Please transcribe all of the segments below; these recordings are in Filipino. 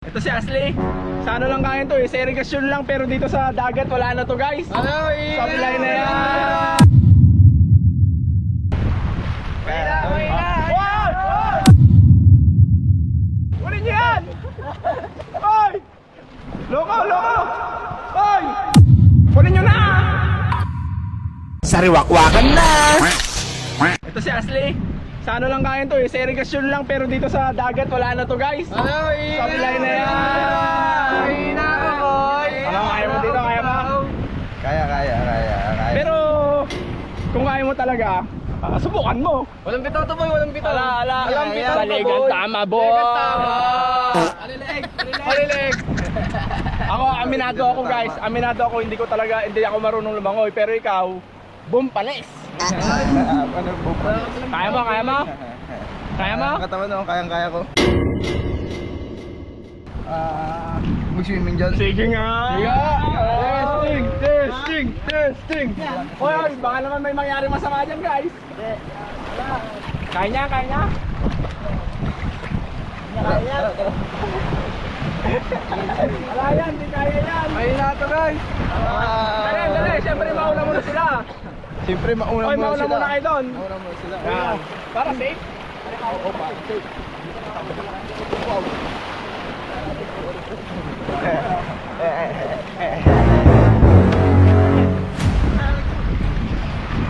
Ito si Ashley. Sa ano lang kaya to eh, sa irigasyon lang, pero dito sa dagat wala na to guys. Supply na yan. Kunin niyo yan! Hoy! Loko! Hoy! Kunin niyo na! Sariwakwakan na! Ito si Ashley. Sa ano lang kaya to eh, sa irigasyon lang, pero dito sa dagat wala na to guys. Supply na yan. Ano, kaya mo dito, kaya mo? Kaya. Pero kung kaya mo talaga, subukan mo. Walang bitaw to boy, walang bitaw. Walang bitaw. Baligan tama, boy. Halilig. Ako, aminado ako guys. Aminado ako, hindi ako marunong lumangoy. Pero ikaw, bumpalis. Ano po? Kaya mo? Kaya mo? Katawan mo, kaya ko. Mag-swimming dyan. Sige nga. Testing. Hoy, baka naman may mangyari masama dyan guys. Kaya niya. Wala yan, di kaya yan. Ayun na ito guys. Dali, siyempre mauna muna sila. Siyempre mauna Hoy, muna mauna sila. muna kayo doon. Mauna muna sila. Yan. Para safe.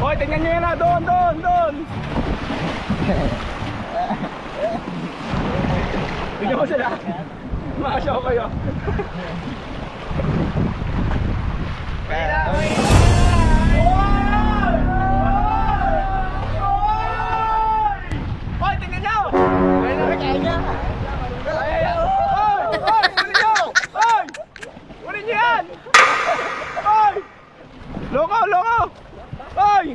Hoy, tingnan nyo yan na, doon. Tingnan mo sila. Makasyaw kayo. Hoy, tingnan nyo! Kunin nyo yan! Hoy! Loko! Hoy!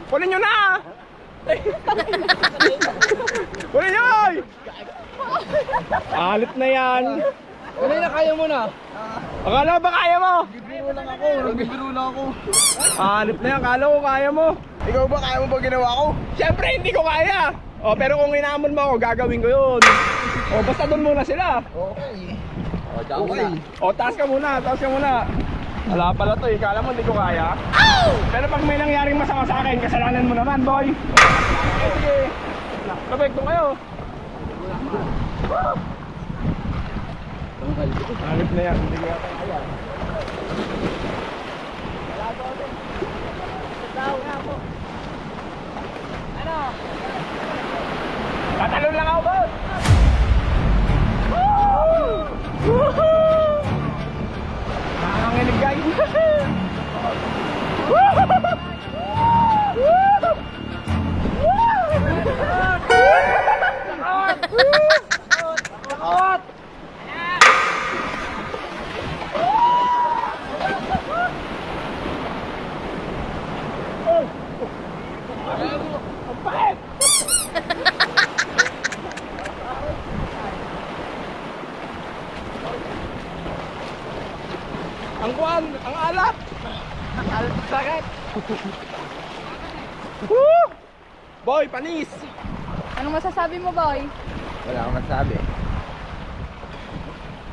Kunin nyo na! Kunin nyo! Hoy! Alit na yan! Kunin na, kaya mo na. Akala ba kaya mo? Nagbibiro lang ako. Alit na yan, akala ko kaya mo. Ikaw ba, kaya mo ba ginawa ko? Siyempre hindi ko kaya. O pero kung inaamon mo ako, gagawin ko yun. O basta doon muna sila. Okay. O taas ka muna. Wala pala to eh, kala mo hindi ko kaya. Pero pag may nangyaring masama sa akin, kasalanan mo naman boy. Sige. Perfecto kayo. Alit na yan, hindi ko yata kaya. Tatalon lang ako, boss! Nakakanginig, guys! Sakot! Ang pait! Ang alat! Ang alat sakit! Woo! Boy, panis! Anong masasabi mo, boy? Wala akong masabi.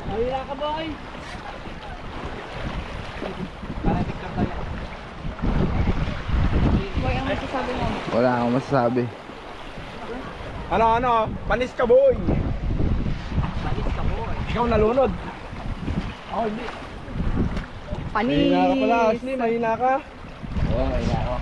Mahira ka boy. Boy, anong masasabi mo? Wala akong masasabi. Ano? Panis ka, boy! Ikaw nalunod. Ako hindi. Panis! Mahina ka pala, Ashley. Mahina ka. Oo, kaya ako.